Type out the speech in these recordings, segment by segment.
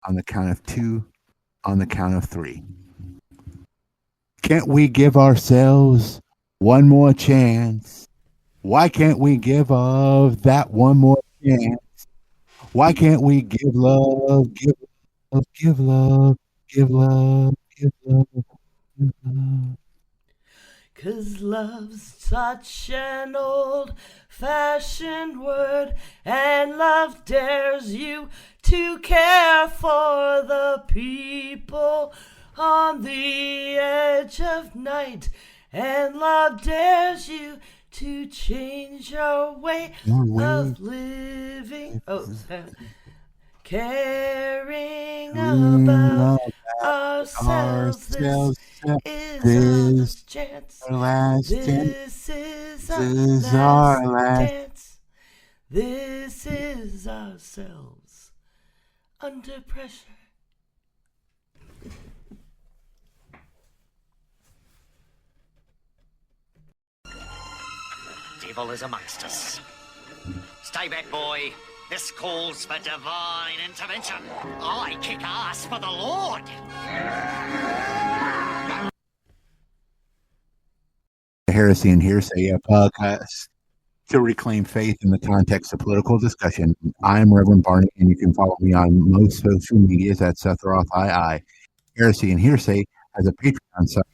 on the count of two, on the count of three. Can't we give ourselves one more chance? Why can't we give of that one more chance? Why can't we give love, give love, give love, give love, give love, give love? 'Cause love's such an old-fashioned word, and love dares you to care for the people on the edge of night, and love dares you to change your way Your way, of living. Caring ring about about ourselves. This ourselves. is our This last chance. our last chance. This is This our is last our last. dance. This is ourselves under pressure. Devil is amongst us. Stay back, boy. This calls for divine intervention. I kick ass for the Lord. Heresy and Hearsay, a podcast to reclaim faith in the context of political discussion. I'm Reverend Barney, and you can follow me on most social medias at Seth Roth II. Heresy and Hearsay has a Patreon site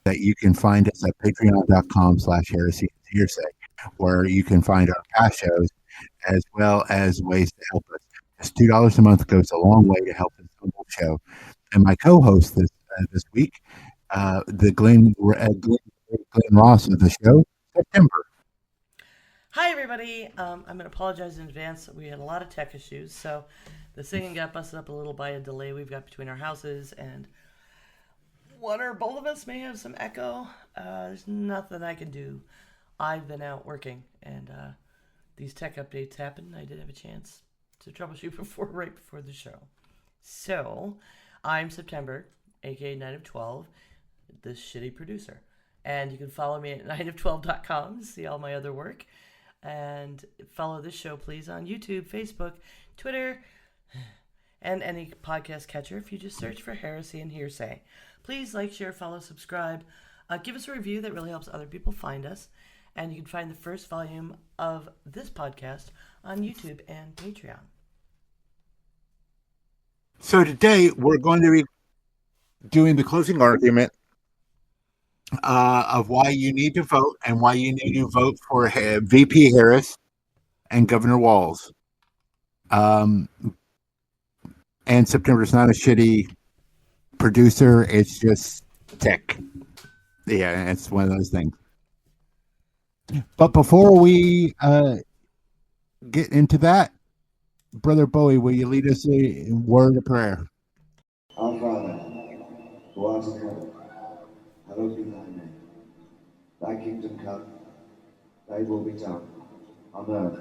that you can find us at patreon.com/heresy and hearsay, where you can find our past shows as well as ways to help us. Just $2 a month goes a long way to help this humble show. And my co-host this week, the Glenn Ross of the show, September. Hi, everybody. I'm going to apologize in advance. We had a lot of tech issues, so the singing got busted up a little by a delay we've got between our houses, and one or both of us may have some echo. There's nothing I can do. I've been out working, and these tech updates happened. I did have a chance to troubleshoot right before the show. So, I'm September, AKA Ninof12, this shitty producer. And you can follow me at ninof12.com to see all my other work. And follow this show, please, on YouTube, Facebook, Twitter, and any podcast catcher if you just search for Heresy and Hearsay. Please like, share, follow, subscribe. Give us a review. That really helps other people find us. And you can find the first volume of this podcast on YouTube and Patreon. So today we're going to be doing the closing argument of why you need to vote and why you need to vote for VP Harris and Governor Walz. And September's not a shitty producer. It's just tech. Yeah, it's one of those things. But before we get into that, Brother Bowie, will you lead us a word of prayer? Our Father, who art in heaven, hallowed be thy name. Thy kingdom come, thy will be done, on earth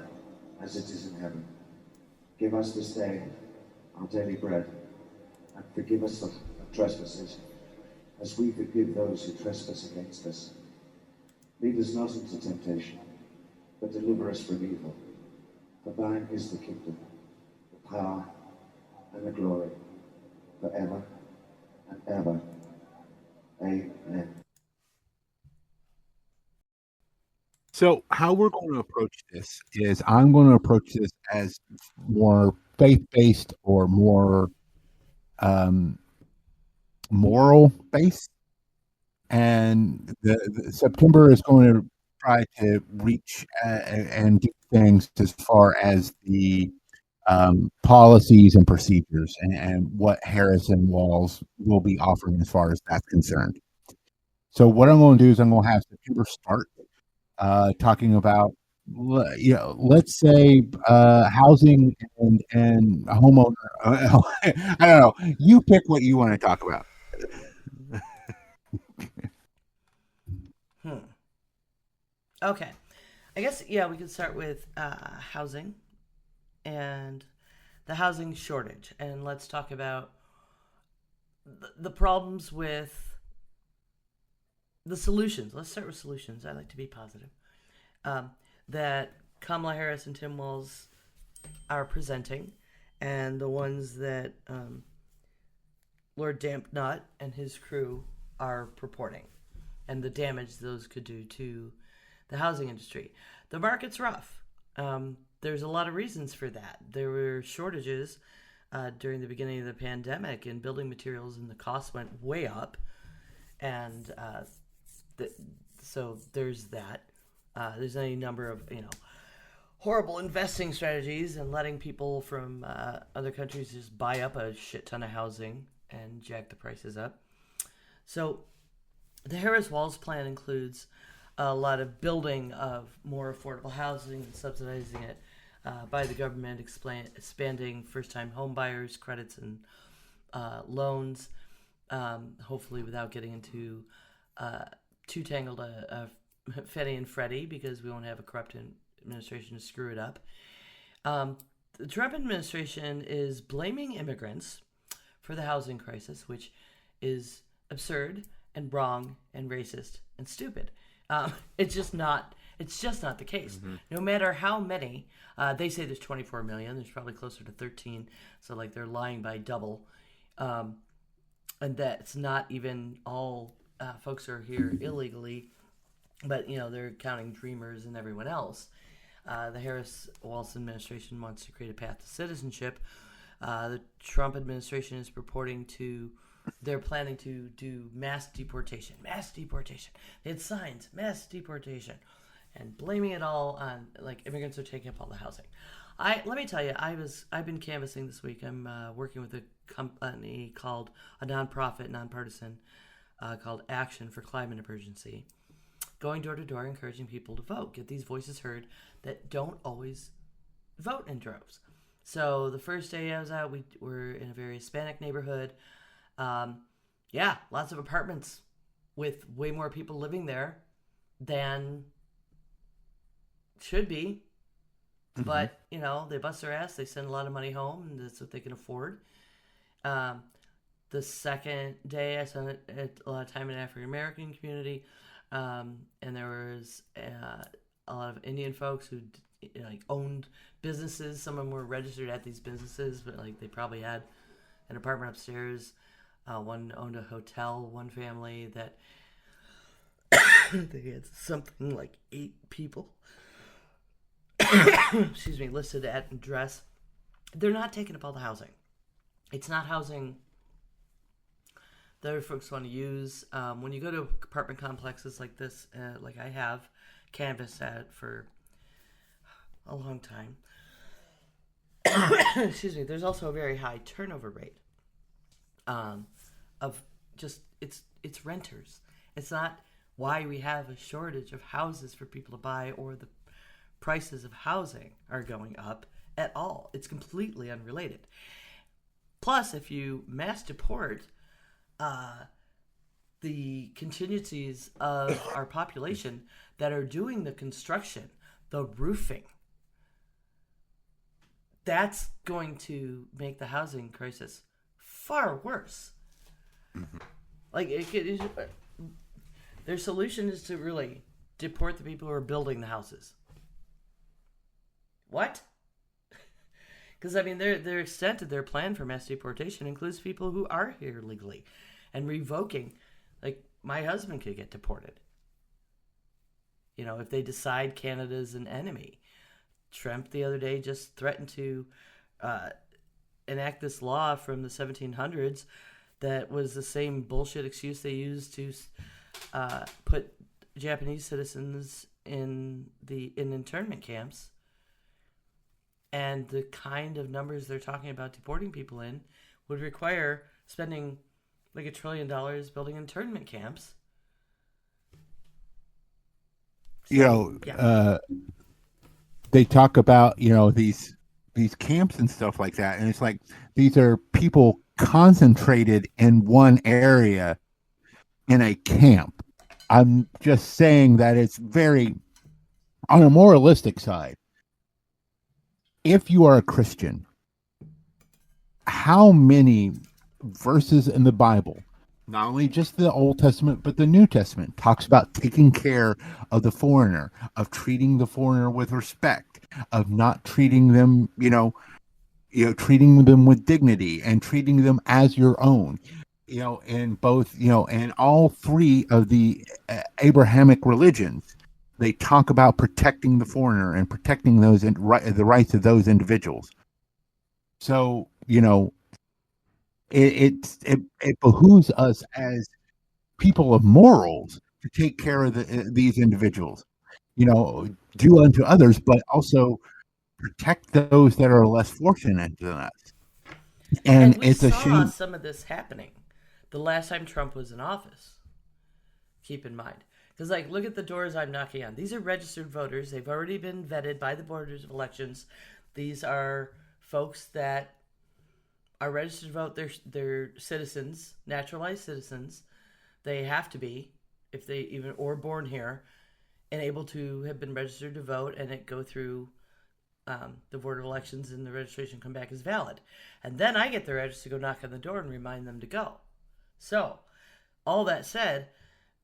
as it is in heaven. Give us this day our daily bread, and forgive us our trespasses, as we forgive those who trespass against us. Lead us not into temptation, but deliver us from evil. For thine is the kingdom, the power, and the glory, forever and ever. Amen. So, how we're going to approach this is I'm going to approach this as more faith-based or more moral-based. And the September is going to try to reach and do things as far as the policies and procedures and what Harris and Walz will be offering as far as that's concerned. So what I'm going to do is I'm going to have September start talking about, let's say housing and homeowner. I don't know. You pick what you want to talk about. Okay. I guess, we could start with housing and the housing shortage. And let's talk about the problems with the solutions. Let's start with solutions. I like to be positive. That Kamala Harris and Tim Walz are presenting, and the ones that Lord Dampnut and his crew are purporting, and the damage those could do to the housing industry. The market's rough. There's a lot of reasons for that. There were shortages during the beginning of the pandemic in building materials, and the costs went way up. And so there's that. There's any number of, horrible investing strategies and letting people from other countries just buy up a shit ton of housing and jack the prices up. So the Harris-Walz plan includes a lot of building of more affordable housing and subsidizing it by the government, expanding first-time home buyers credits and loans, hopefully without getting into too tangled a Fannie and Freddie, because we won't have a corrupt administration to screw it up. The Trump administration is blaming immigrants for the housing crisis, which is absurd and wrong and racist and stupid. It's just not the case. Mm-hmm. No matter how many, they say there's 24 million. There's probably closer to 13. So like they're lying by double, and that's not even all folks who are here illegally, but they're counting dreamers and everyone else. The Harris-Walz administration wants to create a path to citizenship. The Trump administration is they're planning to do mass deportation. They had signs, mass deportation, and blaming it all on immigrants are taking up all the housing. Let me tell you, I've been canvassing this week. I'm working with a company called a nonpartisan called Action for Climate Emergency, going door to door, encouraging people to vote, get these voices heard that don't always vote in droves. So the first day I was out, we were in a very Hispanic neighborhood. Lots of apartments with way more people living there than should be. Mm-hmm. But, they bust their ass. They send a lot of money home, and that's what they can afford. The second day, I spent a lot of time in the African-American community. And there was a lot of Indian folks who owned businesses. Some of them were registered at these businesses, but they probably had an apartment upstairs. One owned a hotel. One family that they had something like 8 people. Excuse me, listed at address. They're not taking up all the housing. It's not housing that other folks want to use. When you go to apartment complexes like this, like I have canvassed at for a long time, excuse me, there's also a very high turnover rate of just it's renters. It's not why we have a shortage of houses for people to buy or the prices of housing are going up at all. It's completely unrelated. Plus, if you mass deport the contingencies of our population that are doing the construction, the roofing, that's going to make the housing crisis far worse. Mm-hmm. Their solution is to really deport the people who are building the houses. What? Because their extent of their plan for mass deportation includes people who are here legally, and revoking. My husband could get deported. If they decide Canada's an enemy. Trump the other day just threatened to enact this law from the 1700s that was the same bullshit excuse they used to put Japanese citizens in internment camps. And the kind of numbers they're talking about deporting people in would require spending $1 trillion building internment camps. So, they talk about, these camps and stuff like that. And it's like, these are people concentrated in one area in a camp. I'm just saying that it's very, on a moralistic side, if you are a Christian, how many verses in the Bible, not only just the Old Testament, but the New Testament, talks about taking care of the foreigner, of treating the foreigner with respect, of not treating them, treating them with dignity and treating them as your own. in both, in all three of the Abrahamic religions, they talk about protecting the foreigner and protecting the rights of those individuals. So, it behooves us as people of morals to take care of these individuals. Do unto others, but also protect those that are less fortunate than us. And we it's a saw shame. some of this happening the last time Trump was in office. Keep in mind. Because, look at the doors I'm knocking on. These are registered voters. They've already been vetted by the boards of elections. These are folks that are registered to vote. They're citizens, naturalized citizens. They have to be, if they even, or born here, and able to have been registered to vote, and it go through the board of elections, and the registration come back as valid. And then I get the register to go knock on the door and remind them to go. So, all that said,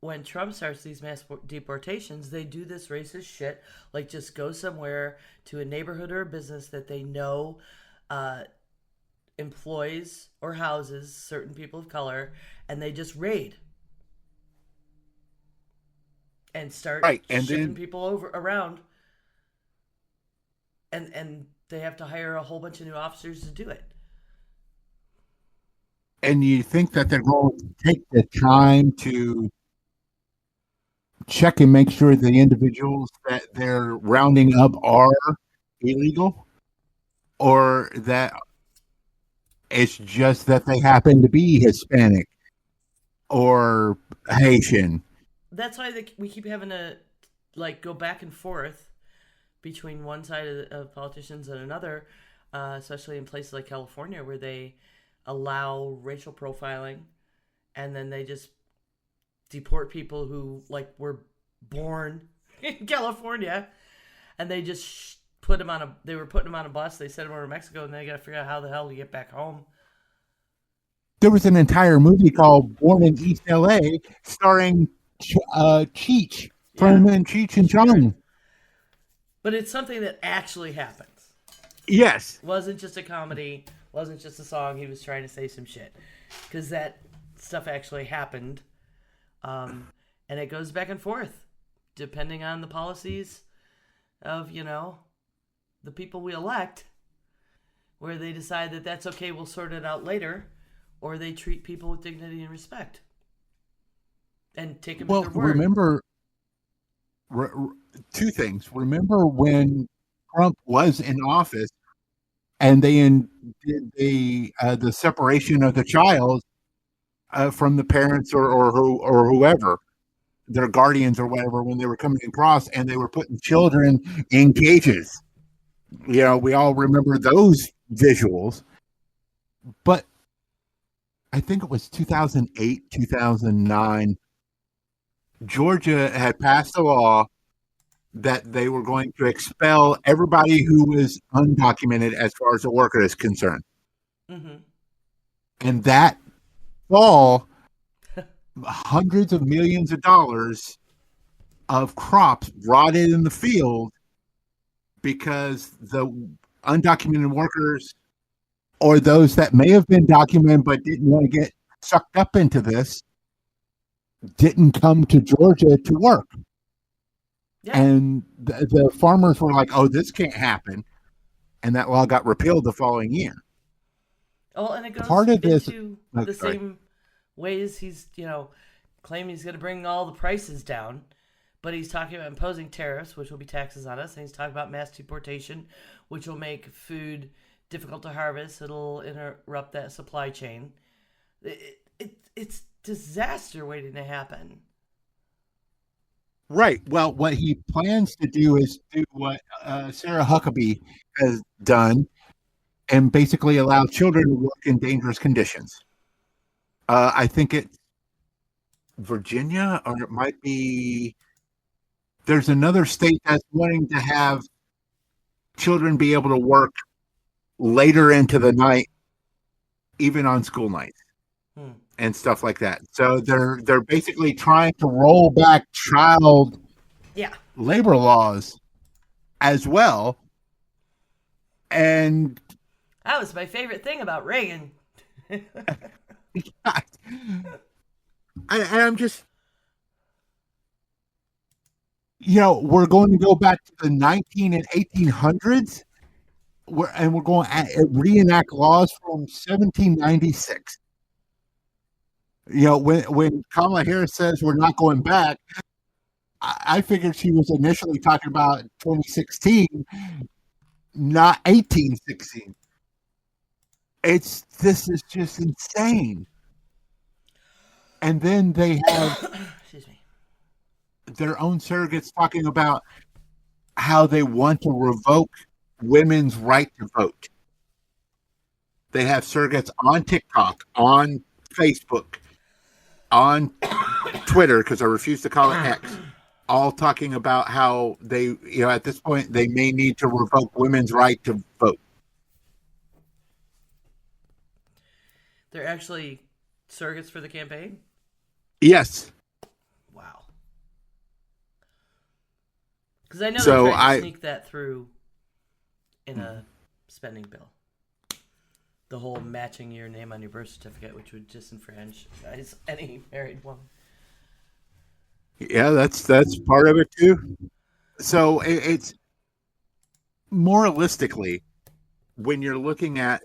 when Trump starts these mass deportations, they do this racist shit, just go somewhere to a neighborhood or a business that they know employs or houses certain people of color, and they just raid and start shipping people around, and they have to hire a whole bunch of new officers to do it. And you think that they're going to take the time to check and make sure the individuals that they're rounding up are illegal, or that it's just that they happen to be Hispanic or Haitian? That's why we keep having to go back and forth between one side of politicians and another, especially in places like California, where they allow racial profiling, and then they just deport people who were born in California, and they just put them on they were putting them on a bus. They sent them over to Mexico, and they got to figure out how the hell to get back home. There was an entire movie called Born in East LA starring Cheech from Cheech and Chong. But it's something that actually happens. Yes. Wasn't just a comedy, wasn't just a song. He was trying to say some shit. Because that stuff actually happened. And it goes back and forth, depending on the policies of, the people we elect, where they decide that that's okay, we'll sort it out later, or they treat people with dignity and respect. And take them at their word. Remember, two things. Remember when Trump was in office, and they did the separation of the child from the parents or whoever, their guardians or whatever, when they were coming across, and they were putting children in cages. We all remember those visuals. But I think it was 2008, 2009. Georgia had passed a law that they were going to expel everybody who was undocumented as far as the worker is concerned. Mm-hmm. And that fall, hundreds of millions of dollars of crops rotted in the field because the undocumented workers, or those that may have been documented but didn't want to get sucked up into this, didn't come to Georgia to work. Yeah. And the farmers were like, oh, this can't happen. And that law got repealed the following year. Oh, and it goes into the same ways he's, claiming he's going to bring all the prices down. But he's talking about imposing tariffs, which will be taxes on us. And he's talking about mass deportation, which will make food difficult to harvest. It'll interrupt that supply chain. It's disaster waiting to happen. Right. Well, what he plans to do is do what Sarah Huckabee has done, and basically allow children to work in dangerous conditions. I think it's Virginia, or it might be. There's another state that's wanting to have children be able to work later into the night, even on school nights. And stuff like that. So they're basically trying to roll back child labor laws as well. And that was my favorite thing about Reagan. I'm just, we're going to go back to the 19 and 1800s, and we're going to reenact laws from 1796. When Kamala Harris says we're not going back, I figured she was initially talking about 2016, not 1816. This is just insane. And then they have Excuse me. their own surrogates talking about how they want to revoke women's right to vote. They have surrogates on TikTok, on Facebook, on Twitter, because I refuse to call it X, all talking about how they, at this point, they may need to revoke women's right to vote. They're actually surrogates for the campaign? Yes. Wow. Because I know they're trying to sneak that through in a spending bill. The whole matching your name on your birth certificate, which would disenfranchise any married woman. Yeah, that's part of it too. So it's moralistically, when you're looking at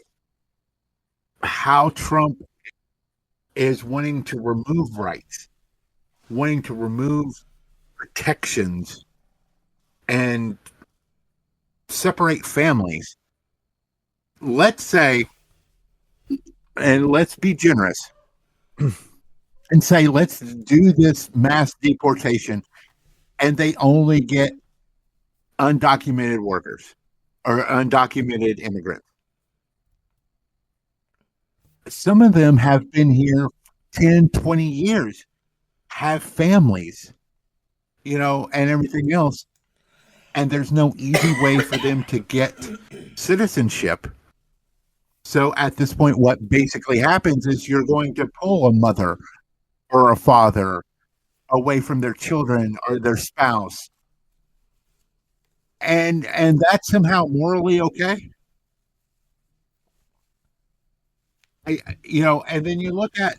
how Trump is wanting to remove rights, wanting to remove protections, and separate families. Let's say, and let's be generous, and say, let's do this mass deportation, and they only get undocumented workers or undocumented immigrants. Some of them have been here 10, 20 years, have families, and everything else. And there's no easy way for them to get citizenship. So at this point, what basically happens is you're going to pull a mother or a father away from their children or their spouse. And that's somehow morally okay. And then you look at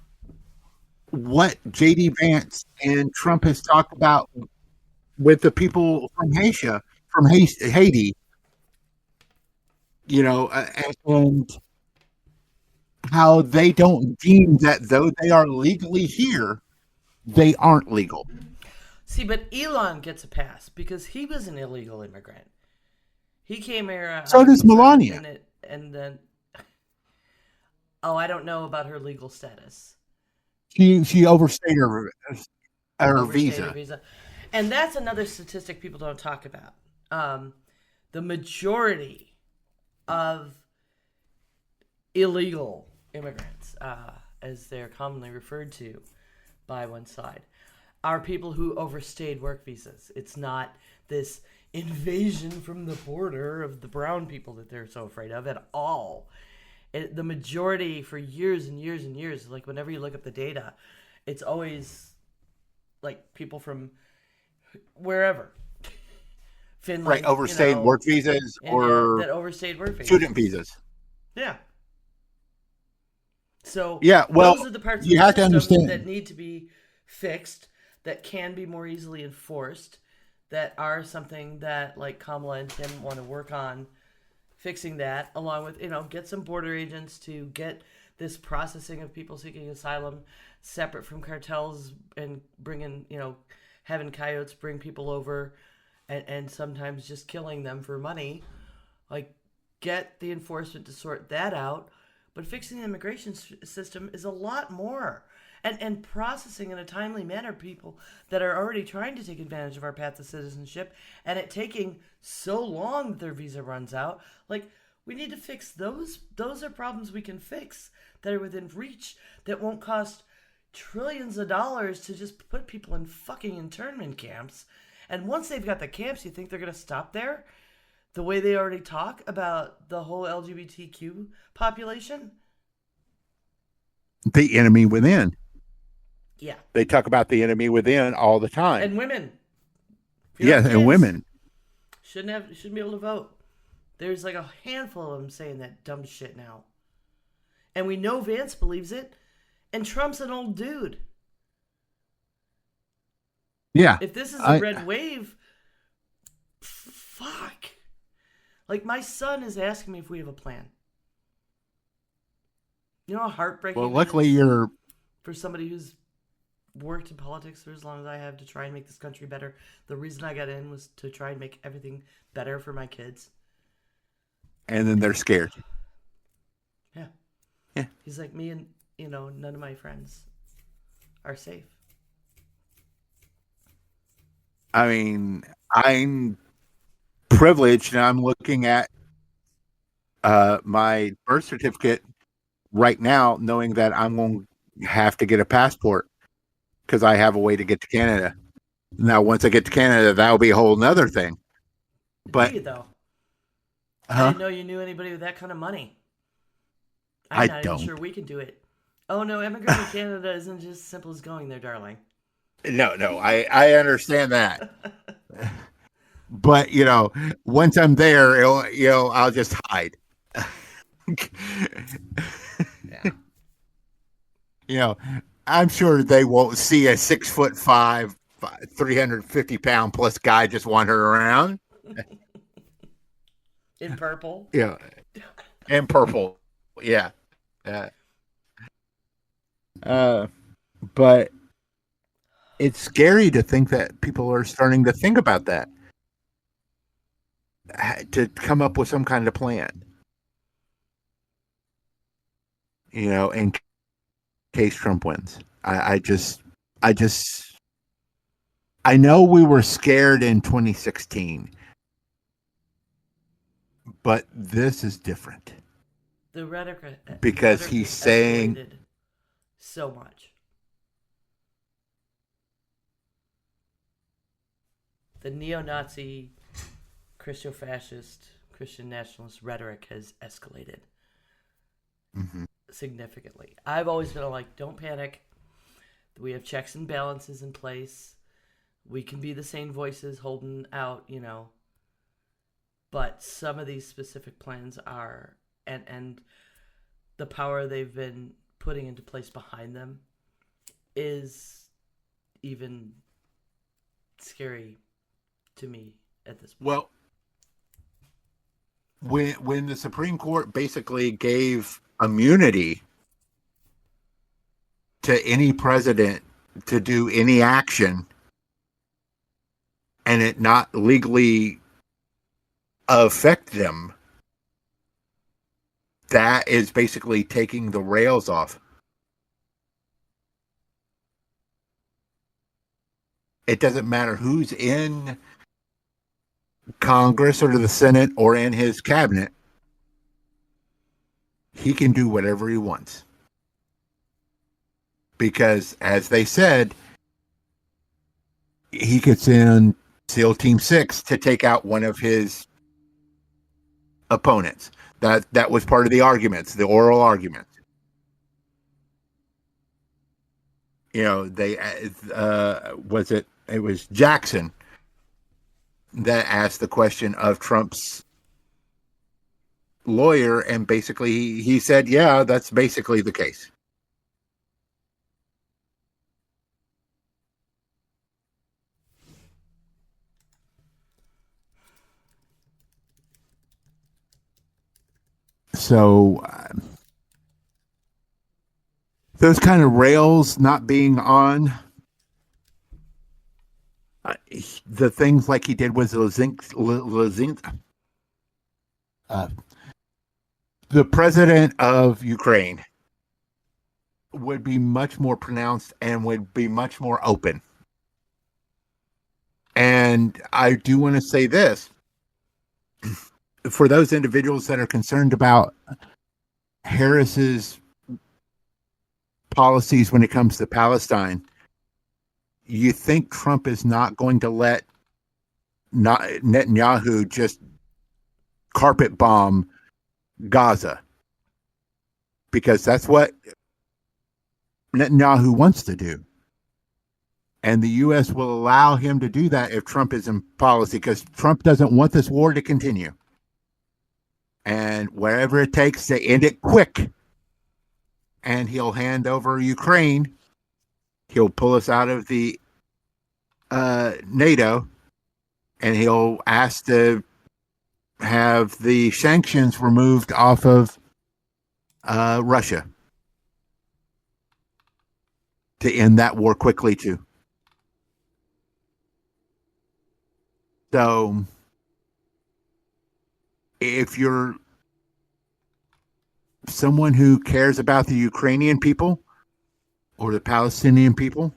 what J.D. Vance and Trump has talked about with the people from Haiti, and how they don't deem that though they are legally here, they aren't legal. See, but Elon gets a pass because he was an illegal immigrant. He came here. So does Melania. And then, I don't know about her legal status. She overstayed her visa. And that's another statistic people don't talk about. The majority of illegal immigrants, as they're commonly referred to by one side, are people who overstayed work visas. It's not this invasion from the border of the brown people that they're so afraid of at all. The majority for years and years and years, like whenever you look up the data, it's always like people from wherever. Finland, right, overstayed work visas or that overstayed work visas. Student visas. Yeah. So those are the parts you of the have to understand that need to be fixed, that can be more easily enforced, that are something that like Kamala and Tim want to work on fixing that, along with, get some border agents to get this processing of people seeking asylum separate from cartels and bringing, having coyotes bring people over and sometimes just killing them for money. Like, get the enforcement to sort that out. But fixing the immigration system is a lot more. And processing in a timely manner people that are already trying to take advantage of our path to citizenship, and it taking so long that their visa runs out. Like, we need to fix those. Those are problems we can fix that are within reach, that won't cost trillions of dollars to just put people in fucking internment camps. And once they've got the camps, you think they're going to stop there? The way they already talk about the whole LGBTQ population? The enemy within. Yeah. They talk about the enemy within all the time. And women. Yes, and women. Shouldn't be able to vote. There's like a handful of them saying that dumb shit now. And we know Vance believes it. And Trump's an old dude. Yeah. If this is a red wave, fuck. Like, my son is asking me if we have a plan. You know how heartbreaking Well, luckily it is you're... for somebody who's worked in politics for as long as I have to try and make this country better. The reason I got in was to try and make everything better for my kids. And then they're scared. Yeah. Yeah. He's like, me and, none of my friends are safe. I mean, I'm privileged, and I'm looking at my birth certificate right now, knowing that I'm going to have to get a passport because I have a way to get to Canada. Now, once I get to Canada, that'll be a whole nother thing. But Do you, though? I didn't know you knew anybody with that kind of money. I'm not even sure we can do it. Oh, no, immigrating to Canada isn't just as simple as going there, darling. No, I understand that. But, once I'm there, I'll just hide. Yeah. I'm sure they won't see a 6'5", 350-pound plus guy just wandering around. In purple? Yeah. In purple. Yeah. But it's scary to think that people are starting to think about that. To come up with some kind of plan. In case Trump wins. I know we were scared in 2016, but this is different. The rhetoric Because he's saying so much. The neo-Nazi, Christo-fascist, Christian nationalist rhetoric has escalated significantly. I've always been like, don't panic. We have checks and balances in place. We can be the same voices holding out, But some of these specific plans are, and the power they've been putting into place behind them is even scary to me at this point. Well, when the Supreme Court basically gave immunity to any president to do any action and it not legally affect them, that is basically taking the rails off. It doesn't matter who's in Congress or the Senate or in his cabinet. He can do whatever he wants. Because, as they said, he could send SEAL Team 6 to take out one of his opponents. That was part of the arguments, the oral arguments. They it was Jackson that asked the question of Trump's lawyer, and basically he said, yeah, that's basically the case. So those kind of rails not being on, the things like he did with the president of Ukraine would be much more pronounced and would be much more open. And I do want to say this. For those individuals that are concerned about Harris's policies when it comes to Palestine, you think Trump is not going to let Netanyahu just carpet bomb Gaza, because that's what Netanyahu wants to do. And the U.S. will allow him to do that if Trump is in policy, because Trump doesn't want this war to continue. And wherever it takes to end it quick and he'll hand over Ukraine. He'll pull us out of the NATO, and he'll ask to have the sanctions removed off of Russia to end that war quickly too. So if you're someone who cares about the Ukrainian people or the Palestinian people,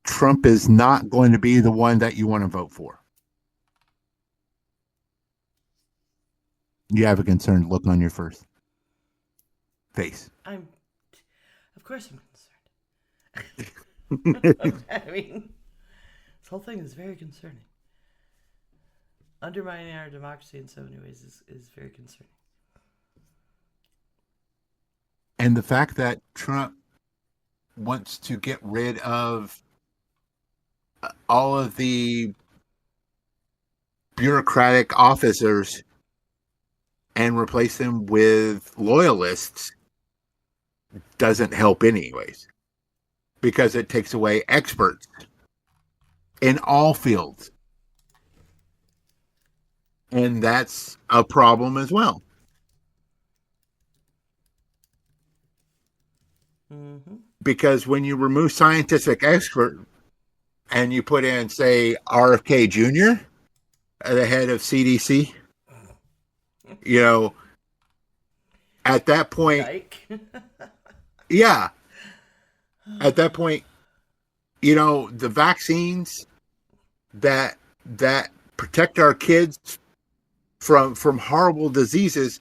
Trump is not going to be the one that you want to vote for. You have a concerned look on your first face. Of course I'm concerned. I mean, this whole thing is very concerning. Undermining our democracy in so many ways is very concerning. And the fact that Trump wants to get rid of all of the bureaucratic officers and replace them with loyalists doesn't help anyways, because it takes away experts in all fields. And that's a problem as well. Mm-hmm. Because when you remove scientific expert and you put in, say, RFK Jr., the head of CDC, you know, at that point, yeah, at that point, you know, the vaccines that protect our kids from horrible diseases,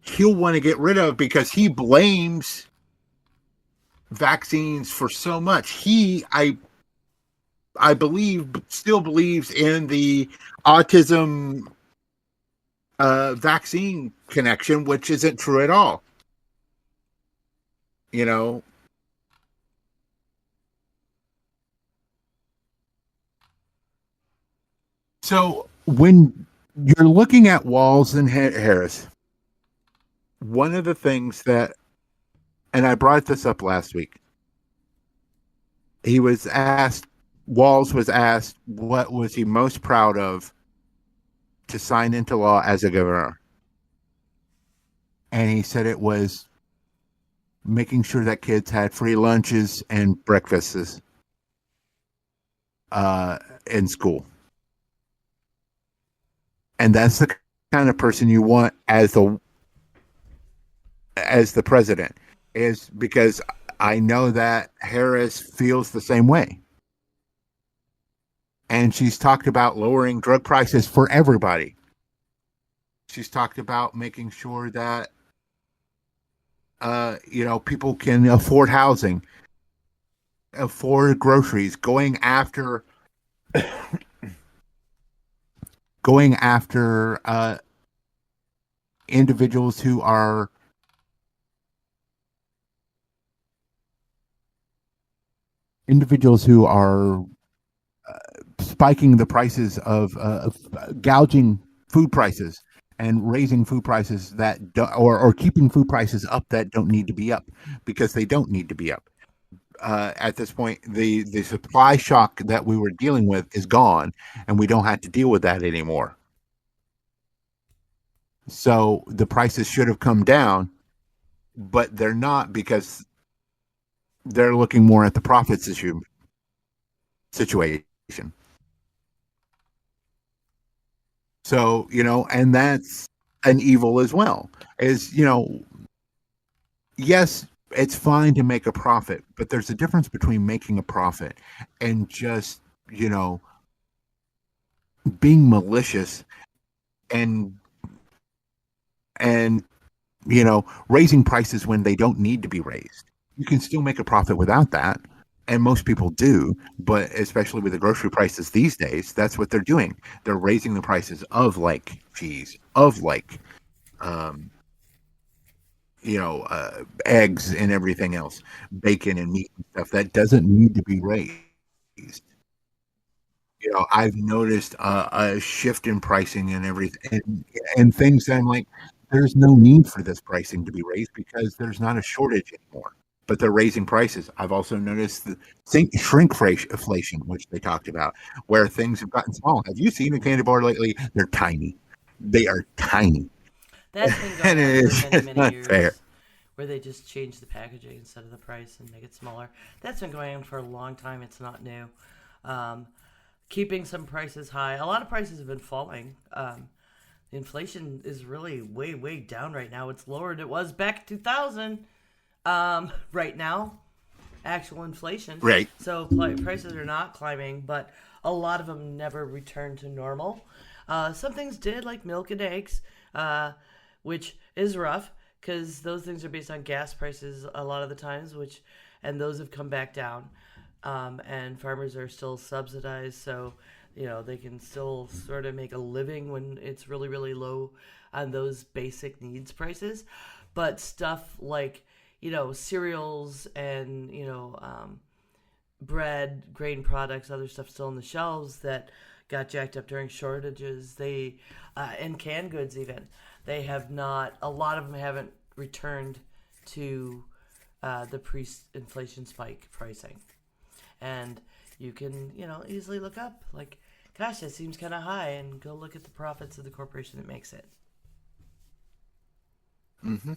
he'll want to get rid of, because he blames vaccines for so much. I believe, still believes in the autism vaccine connection, which isn't true at all. You know, so when you're looking at Walz and Harris, one of the things that, and I brought this up last week, Walz was asked what was he most proud of to sign into law as a governor. And he said it was making sure that kids had free lunches and breakfasts in school. And that's the kind of person you want as the president, is because I know that Harris feels the same way. And she's talked about lowering drug prices for everybody. She's talked about making sure that people can afford housing, afford groceries, going after individuals who are spiking the prices of gouging food prices and raising food prices that or keeping food prices up that don't need to be up, because they don't need to be up. At this point, the supply shock that we were dealing with is gone, and we don't have to deal with that anymore. So the prices should have come down, but they're not, because they're looking more at the profits situation. So, and that's an evil as well. Is, yes, it's fine to make a profit, but there's a difference between making a profit and just, being malicious and raising prices when they don't need to be raised. You can still make a profit without that. And most people do, but especially with the grocery prices these days, that's what they're doing. They're raising the prices of cheese, of eggs and everything else, bacon and meat and stuff that doesn't need to be raised. I've noticed a shift in pricing and everything, and things that I'm like, there's no need for this pricing to be raised because there's not a shortage anymore. But they're raising prices. I've also noticed the shrinkflation, which they talked about, where things have gotten small. Have you seen a candy bar lately? They're tiny. They are tiny. That's been And going on it for is many, just many not years. fair. Where they just change the packaging instead of the price and make it smaller. That's been going on for a long time. It's not new. Keeping some prices high. A lot of prices have been falling. The inflation is really way, way down right now. It's lower than it was back in 2000. Right now, actual inflation. Right. So prices are not climbing, but a lot of them never return to normal. Some things did, like milk and eggs, which is rough because those things are based on gas prices a lot of the times, and those have come back down. And farmers are still subsidized, so they can still sort of make a living when it's really, really low on those basic needs prices. But stuff like cereals and bread, grain products, other stuff still on the shelves that got jacked up during shortages. They and canned goods even. They have not. A lot of them haven't returned to the pre-inflation spike pricing. And you can, easily look up, like, gosh, that seems kind of high, and go look at the profits of the corporation that makes it. Mm-hmm.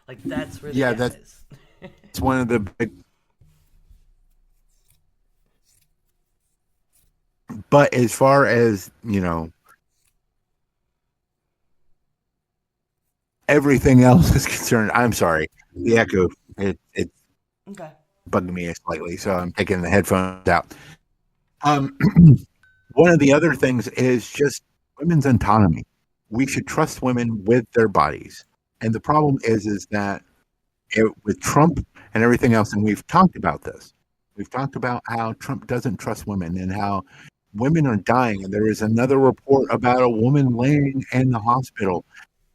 Like, that's where the gap is. It's one of the big. But as far as, everything else is concerned, I'm sorry. The echo, it's Okay. bugging me slightly, so I'm taking the headphones out. One of the other things is just women's autonomy. We should trust women with their bodies. And the problem is that with Trump and everything else, and we've talked about this. We've talked about how Trump doesn't trust women and how women are dying. And there is another report about a woman laying in the hospital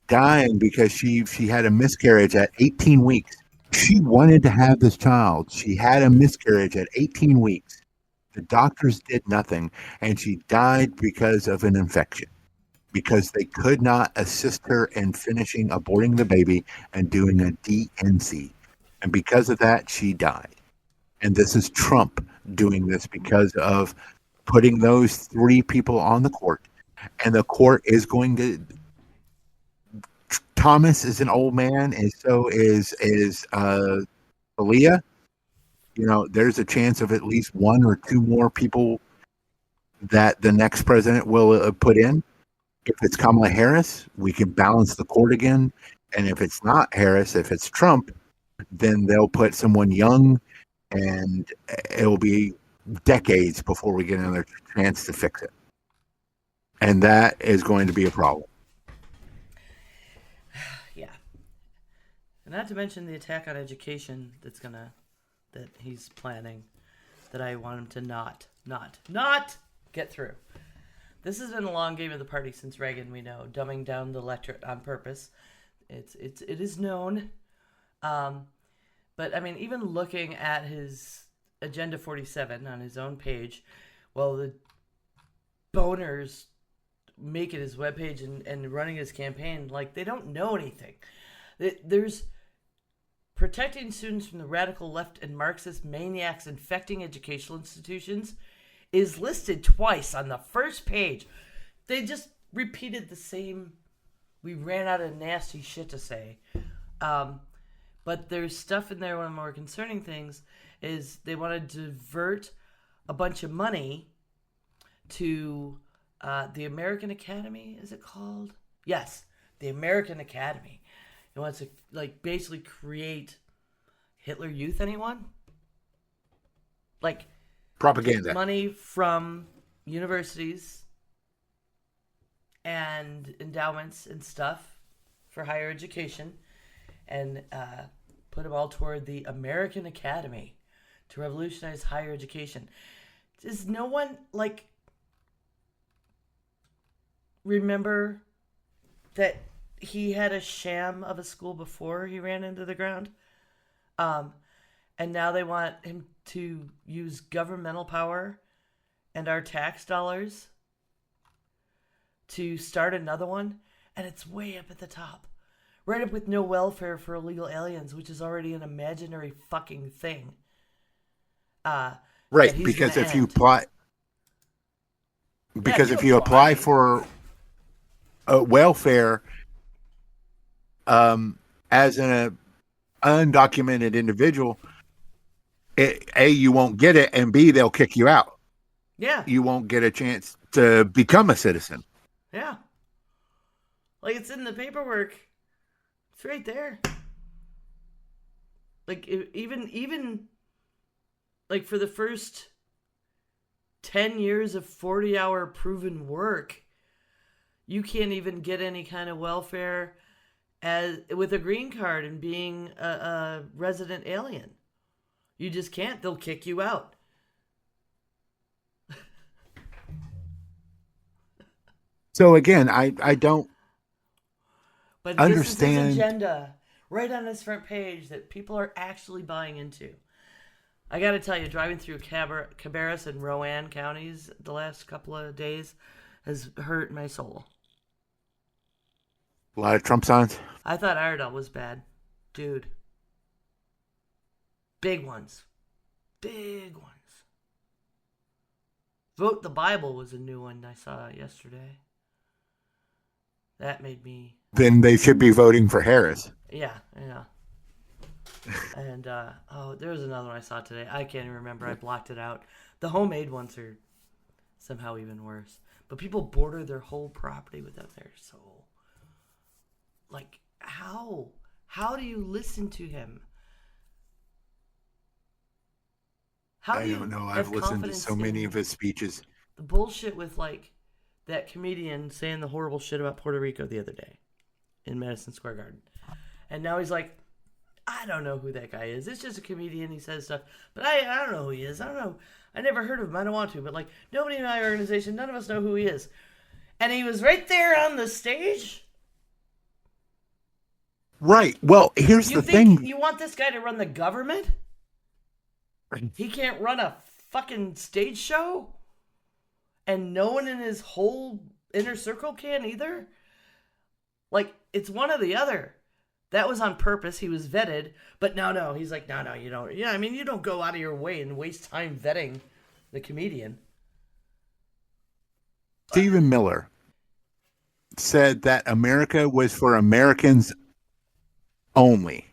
dying because she had a miscarriage at 18 weeks. She wanted to have this child. She had a miscarriage at 18 weeks. The doctors did nothing, and she died because of an infection, because they could not assist her in finishing aborting the baby and doing a DNC. And because of that, she died. And this is Trump doing this because of putting those 3 people on the court. And the court is going to... Thomas is an old man, and so is Aaliyah. There's a chance of at least 1 or 2 more people that the next president will put in. If it's Kamala Harris, we can balance the court again. And if it's not Harris, if it's Trump, then they'll put someone young, and it will be decades before we get another chance to fix it. And that is going to be a problem. Yeah. And not to mention the attack on education that he's planning, that I want him to not get through. This has been a long game of the party since Reagan, we know, dumbing down the electorate on purpose. It is known. But, I mean, even looking at his Agenda 47 on his own page, well, the boners making his webpage and running his campaign, like, they don't know anything. There's protecting students from the radical left and Marxist maniacs infecting educational institutions is listed twice on the first page. They just repeated the same. We ran out of nasty shit to say. But there's stuff in there. One of the more concerning things is they want to divert a bunch of money to the American Academy. Is it called? Yes, the American Academy. It wants to basically create Hitler Youth. Anyone? Propaganda. Money from universities and endowments and stuff for higher education, and put them all toward the American Academy to revolutionize higher education. Does no one remember that he had a sham of a school before he ran into the ground? And now they want him to use governmental power and our tax dollars to start another one. And it's way up at the top. Right up with no welfare for illegal aliens, which is already an imaginary fucking thing. Right, because if you apply... Because if you apply for welfare as an undocumented individual, A, you won't get it, and B, they'll kick you out. Yeah. You won't get a chance to become a citizen. Yeah. Like, it's in the paperwork. It's right there. Like, even like, for the first 10 years of 40-hour proven work, you can't even get any kind of welfare with a green card and being a resident alien. You just can't. They'll kick you out. So again, I don't understand. This is his agenda right on his front page that people are actually buying into. I got to tell you, driving through Cabarrus and Rowan counties the last couple of days has hurt my soul. A lot of Trump signs. I thought Iredell was bad. Dude. Big ones. Big ones. Vote the Bible was a new one I saw yesterday. That made me... Then they should be voting for Harris. Yeah. And, there was another one I saw today. I can't even remember. I blocked it out. The homemade ones are somehow even worse. But people border their whole property without their soul. Like, how? How do you listen to him? I don't know. I've listened to so many of his speeches. The bullshit with, like, that comedian saying the horrible shit about Puerto Rico the other day in Madison Square Garden. And now he's like, I don't know who that guy is. It's just a comedian. He says stuff. But I don't know who he is. I don't know. I never heard of him. I don't want to. But, like, nobody in my organization, none of us know who he is. And he was right there on the stage. Right. Well, here's the thing. You want this guy to run the government? He can't run a fucking stage show? And no one in his whole inner circle can either? Like, it's one or the other. That was on purpose. He was vetted. But no. He's like, no, you don't. Yeah, I mean, you don't go out of your way and waste time vetting the comedian. Stephen Miller said that America was for Americans only.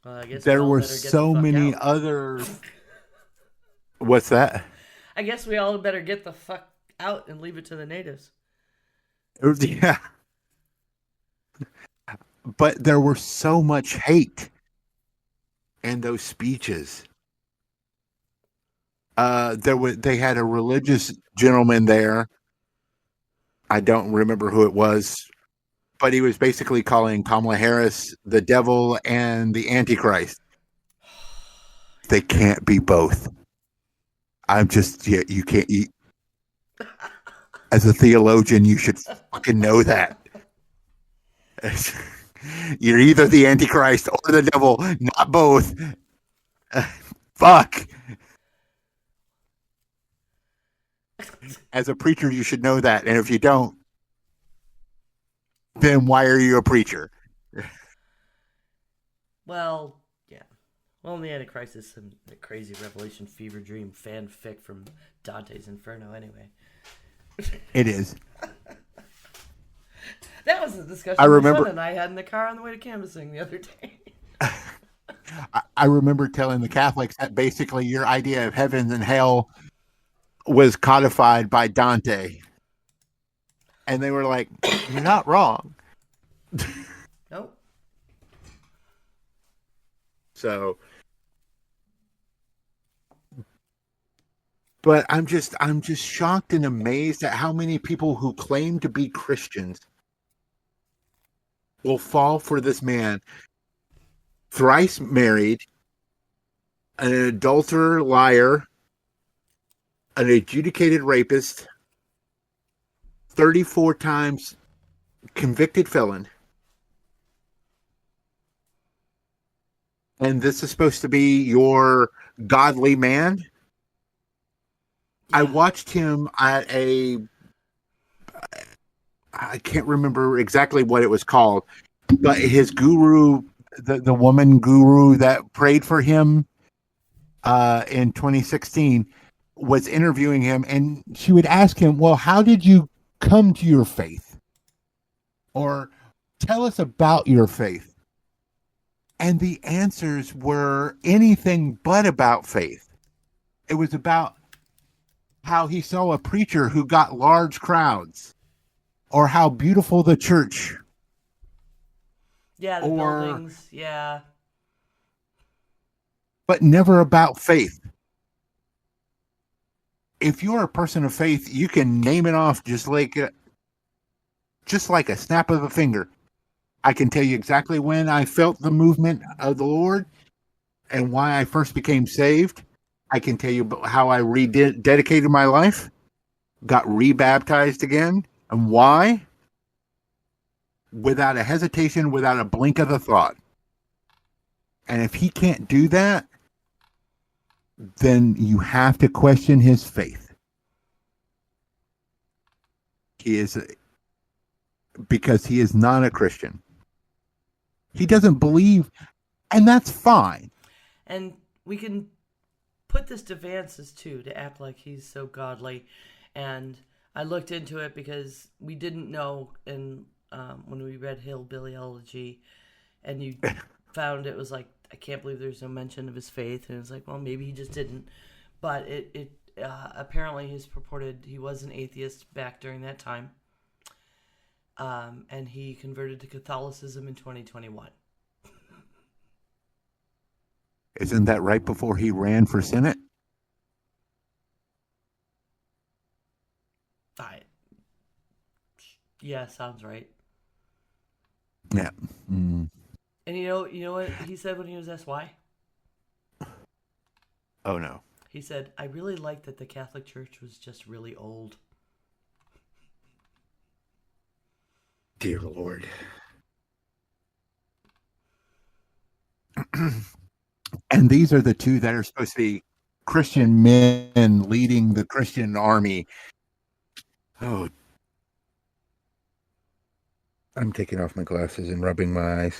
I guess there were so many other... What's that? I guess we all better get the fuck out and leave it to the natives. Yeah. But there was so much hate in those speeches. They had a religious gentleman there. I don't remember who it was, but he was basically calling Kamala Harris the devil and the Antichrist. They can't be both. You can't eat. As a theologian, you should fucking know that. You're either the Antichrist or the devil, not both. Fuck. As a preacher, you should know that. And if you don't, then why are you a preacher? Well, yeah. Well, the Antichrist is some crazy Revelation fever dream fanfic from Dante's Inferno anyway. It is. That was a discussion I remember, my son and I had in the car on the way to canvassing the other day. I remember telling the Catholics that basically your idea of heaven and hell was codified by Dante. And they were like, you're not wrong. Nope. So, but I'm just shocked and amazed at how many people who claim to be Christians will fall for this man. Thrice married, an adulterer, liar, an adjudicated rapist, 34 times convicted felon. And this is supposed to be your godly man? Yeah. I watched him at I can't remember exactly what it was called, but his guru, the woman guru that prayed for him in 2016, was interviewing him, and she would ask him, well, how did you come to your faith? Or tell us about your faith. And the answers were anything but about faith. It was about how he saw a preacher who got large crowds, or how beautiful the church. Yeah, the buildings. Yeah. But never about faith. If you're a person of faith, you can name it off just like a snap of a finger. I can tell you exactly when I felt the movement of the Lord and why I first became saved. I can tell you how I rededicated my life, got rebaptized again, and why, without a hesitation, without a blink of a thought. And if he can't do that, then you have to question his faith. Because he is not a Christian. He doesn't believe, and that's fine. And we can put this to Vance's too, to act like he's so godly. And I looked into it because we didn't know when we read Hillbilly Elegy, and you found it was like, I can't believe there's no mention of his faith. And it's like, well, maybe he just didn't. But it apparently he's purported he was an atheist back during that time. And he converted to Catholicism in 2021. Isn't that right before he ran for Senate? Yeah, sounds right. Yeah. Mm. And you know what he said when he was asked why? Oh, no. He said, I really liked that the Catholic Church was just really old. Dear Lord. And these are the two that are supposed to be Christian men leading the Christian army. Oh, I'm taking off my glasses and rubbing my eyes.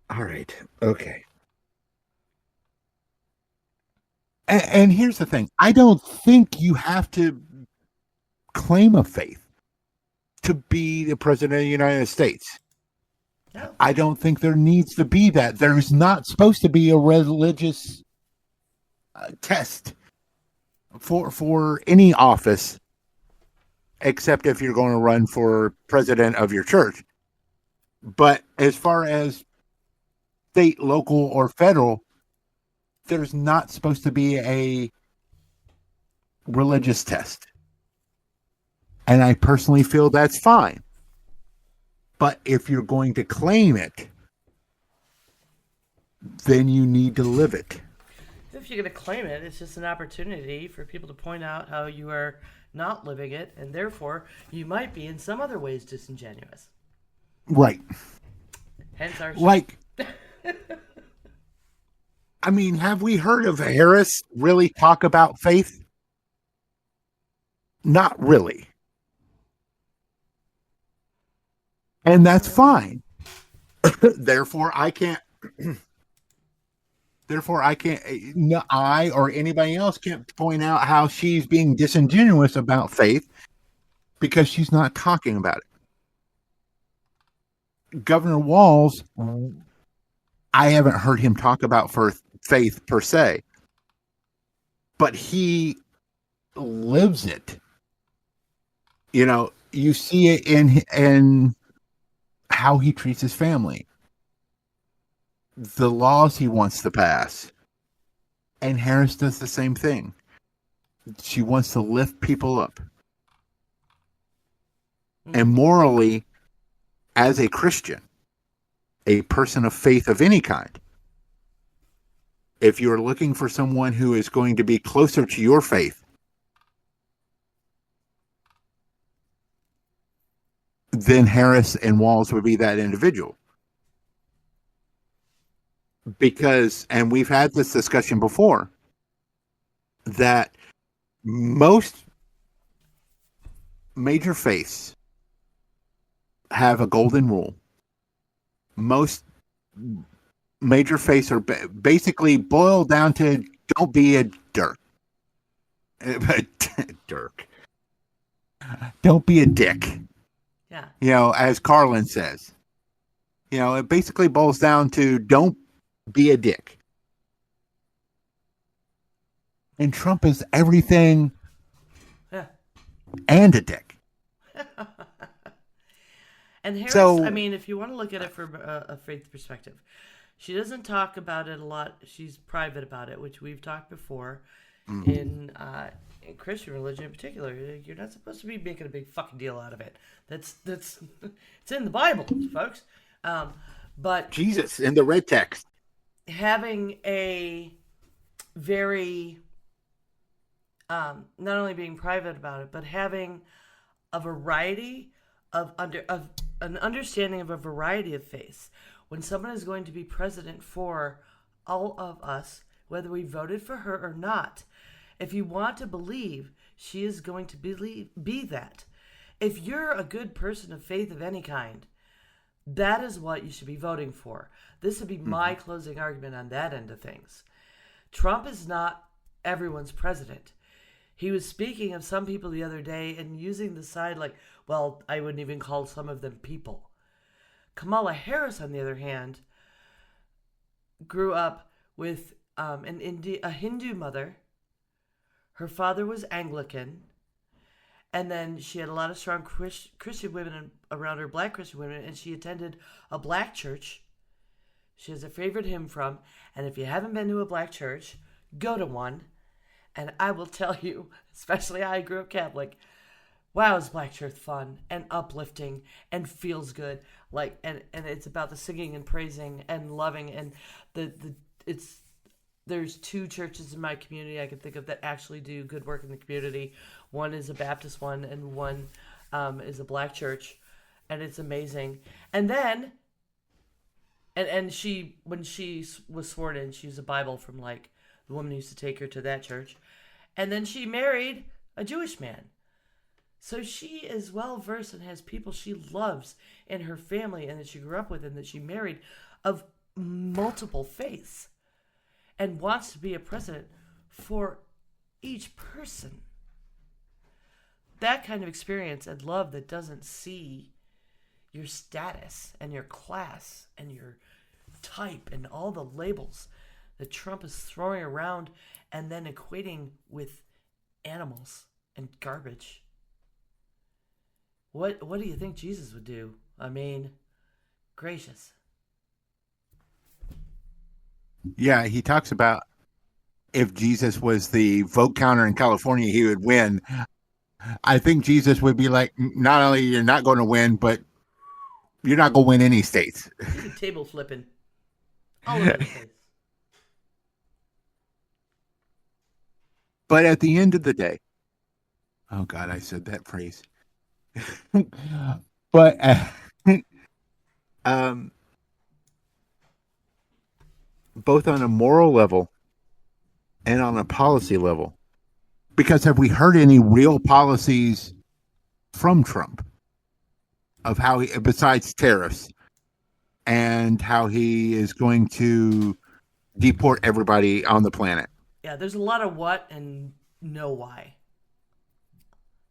All right. Okay. And here's the thing. I don't think you have to claim a faith to be the president of the United States. No. I don't think there needs to be that. There's not supposed to be a religious test for any office, except if you're going to run for president of your church. But as far as state, local, or federal, there's not supposed to be a religious test. And I personally feel that's fine. But if you're going to claim it, then you need to live it. If you're going to claim it, it's just an opportunity for people to point out how you are not living it, and therefore you might be in some other ways disingenuous. Right. Hence our like, I mean, have we heard of Harris really talk about faith? Not really. And that's fine. Therefore, I can't. I or anybody else can't point out how she's being disingenuous about faith because she's not talking about it. Governor Walz, I haven't heard him talk about faith per se, but he lives it. You know, you see it in how he treats his family, the laws he wants to pass. And Harris does the same thing. She wants to lift people up. And morally, as a Christian, a person of faith of any kind, if you're looking for someone who is going to be closer to your faith, then Harris and Walz would be that individual. Because, and we've had this discussion before, that most major faiths have a golden rule. Most major faiths are basically boiled down to don't be a dirk. Dirk. Don't be a dick. Yeah. You know, as Carlin says. You know, it basically boils down to don't be a dick. And Trump is everything Yeah. and a dick. And Harris, So- I mean, if you want to look at it from a faith perspective, she doesn't talk about it a lot. She's private about it, which we've talked before in Christian religion in particular. You're not supposed to be making a big fucking deal out of it. That's it's in the Bible, folks. But Jesus in the red text. having a very not only being private about it, but having a variety of an understanding of a variety of faiths. When someone is going to be president for all of us, whether we voted for her or not, if you want to believe, she is going to be that. If you're a good person of faith of any kind, that is what you should be voting for. This would be my closing argument on that end of things. Trump is not everyone's president. He was speaking of some people the other day and using the side like, well, I wouldn't even call some of them people. Kamala Harris, on the other hand, grew up with a Hindu mother. Her father was Anglican. And then she had a lot of strong Christian women around her, black Christian women, and she attended a black church. She has a favorite hymn from, and if you haven't been to a black church, go to one. And I will tell you, especially I grew up Catholic, wow, is black church fun and uplifting and feels good. Like, and it's about the singing and praising and loving, and there's two churches in my community I can think of that actually do good work in the community. One is a Baptist one, and one is a black church, and it's amazing. And then, and she, when she was sworn in, she used a Bible from like the woman who used to take her to that church, and then she married a Jewish man. So she is well versed and has people she loves in her family and that she grew up with and that she married of multiple faiths, and wants to be a president for each person. That kind of experience and love that doesn't see your status and your class and your type and all the labels that Trump is throwing around and then equating with animals and garbage. What do you think Jesus would do? I mean, gracious. Yeah, he talks about if Jesus was the vote counter in California, he would win. I think Jesus would be like, not only you're not going to win, but you're not going to win any states. He'd be table flipping all over the place. But at the end of the day, oh God, I said that phrase. But both on a moral level and on a policy level, because have we heard any real policies from Trump of how he, besides tariffs, and how he is going to deport everybody on the planet? Yeah, there's a lot of what and no why.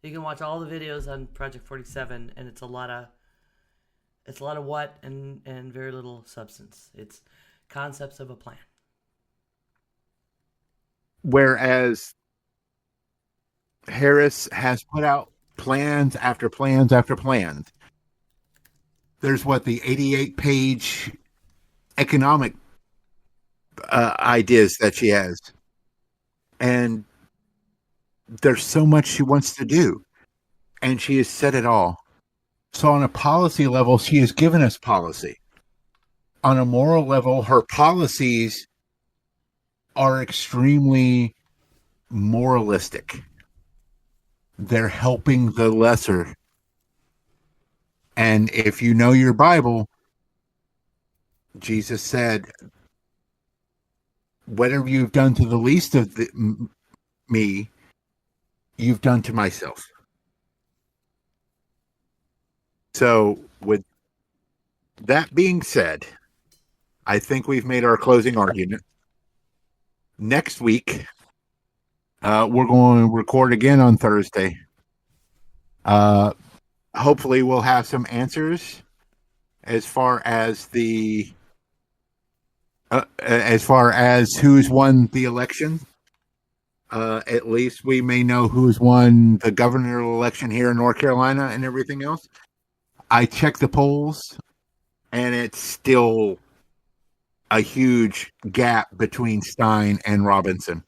You can watch all the videos on Project 47, and it's a lot of what and very little substance. It's concepts of a plan. Whereas Harris has put out plans after plans after plans. There's the 88-page economic ideas that she has. And there's so much she wants to do. And she has said it all. So on a policy level, she has given us policy. On a moral level, her policies are extremely moralistic. They're helping the lesser. And if you know your Bible, Jesus said, whatever you've done to the least of me, you've done to myself. So, with that being said, I think we've made our closing argument. Next week, we're going to record again on Thursday. Hopefully, we'll have some answers as far as who's won the election. At least we may know who's won the governor election here in North Carolina and everything else. I checked the polls, and it's still a huge gap between Stein and Robinson.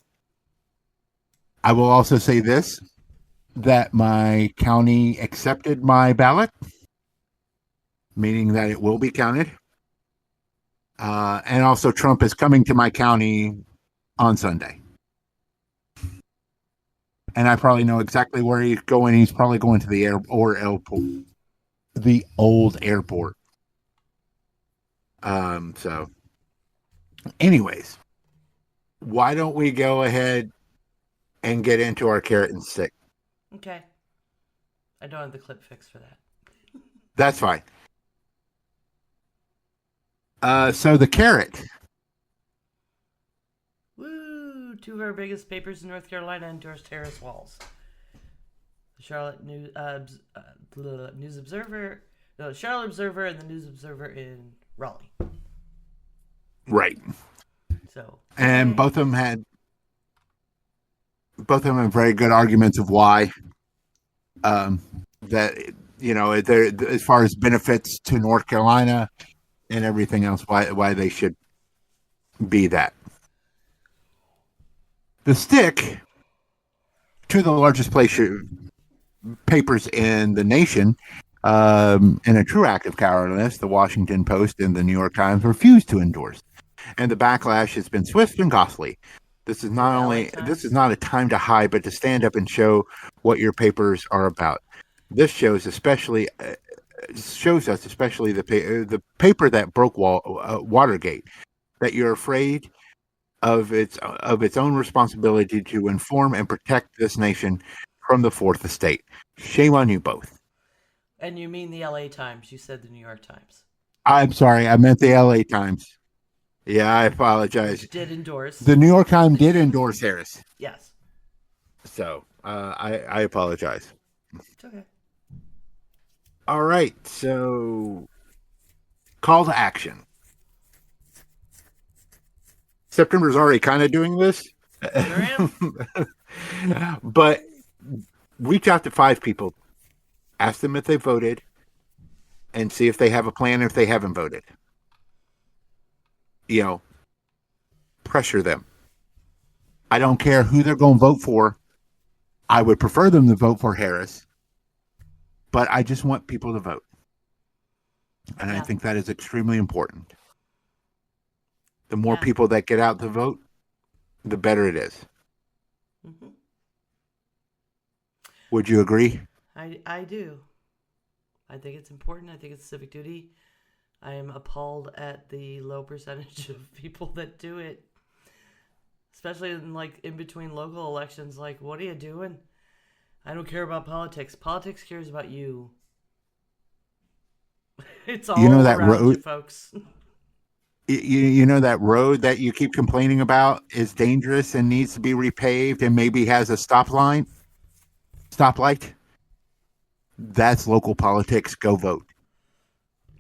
I will also say this, that my county accepted my ballot, meaning that it will be counted. And also Trump is coming to my county on Sunday. And I probably know exactly where he's going. He's probably going to the airport, the old airport. So anyways, why don't we go ahead and get into our carrot and stick? Okay. I don't have the clip fixed for that. That's fine. So the carrot. Woo! Two of our biggest papers in North Carolina endorsed Harris Walz. The Charlotte News Observer, the Charlotte Observer, and the News Observer in Raleigh. Right. So. And both of them had very good arguments of why. That as far as benefits to North Carolina and everything else, why they should be that. The stick, two of the largest papers in the nation, in a true act of cowardice, the Washington Post and the New York Times refused to endorse, and the backlash has been swift and costly. This is not a time to hide, but to stand up and show what your papers are about. This shows us especially the paper that broke Watergate, that you're afraid of its own responsibility to inform and protect this nation from the Fourth Estate. Shame on you both. And you mean the LA Times? You said the New York Times. I'm sorry, I meant the LA Times. Yeah, I apologize. Which did endorse. The New York Times did endorse Harris. Yes. So I apologize. It's okay. All right, so call to action. September's already kind of doing this. Sure am. But reach out to 5 people. Ask them if they voted and see if they have a plan or if they haven't voted. Pressure them. I don't care who they're going to vote for. I would prefer them to vote for Harris. But I just want people to vote. And I think that is extremely important. The more people that get out to vote, the better it is. Mm-hmm. Would you agree? I do. I think it's important. I think it's civic duty. I am appalled at the low percentage of people that do it. Especially in between local elections. Like, what are you doing? I don't care about politics. Politics cares about you. It's all that around road, you, folks. You know that road that you keep complaining about is dangerous and needs to be repaved and maybe has a stoplight? That's local politics. Go vote.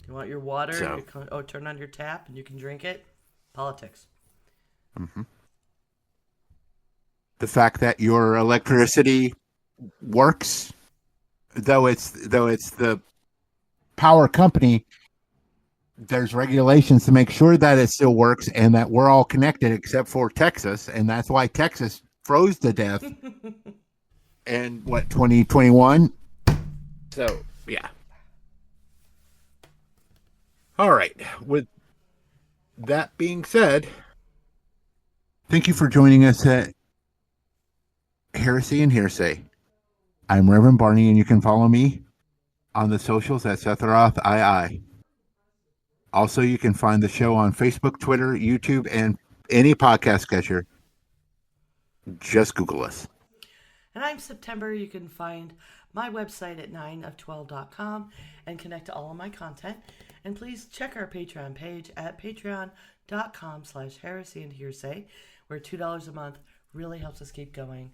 You want your water? Turn on your tap and you can drink it. Politics. Mm-hmm. The fact that your electricity works, though it's the power company, there's regulations to make sure that it still works and that we're all connected except for Texas, and that's why Texas froze to death in 2021. So yeah. All right. With that being said, thank you for joining us at Heresy and Hearsay. I'm Rev Barney, and you can follow me on the socials at Sethroth II. Also, you can find the show on Facebook, Twitter, YouTube, and any podcast catcher. Just Google us. And I'm September. You can find my website at Ninof12.com and connect to all of my content. And please check our Patreon page at patreon.com/Heresy and Hearsay, where $2 a month really helps us keep going.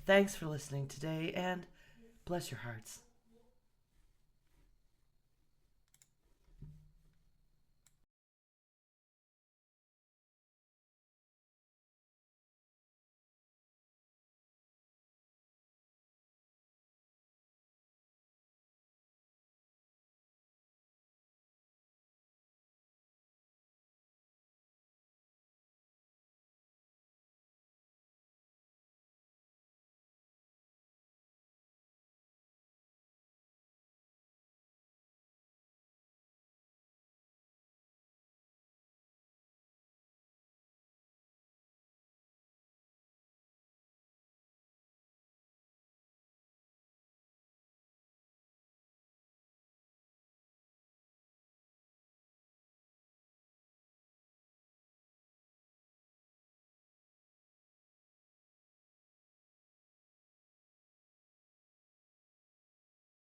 Thanks for listening today, and bless your hearts.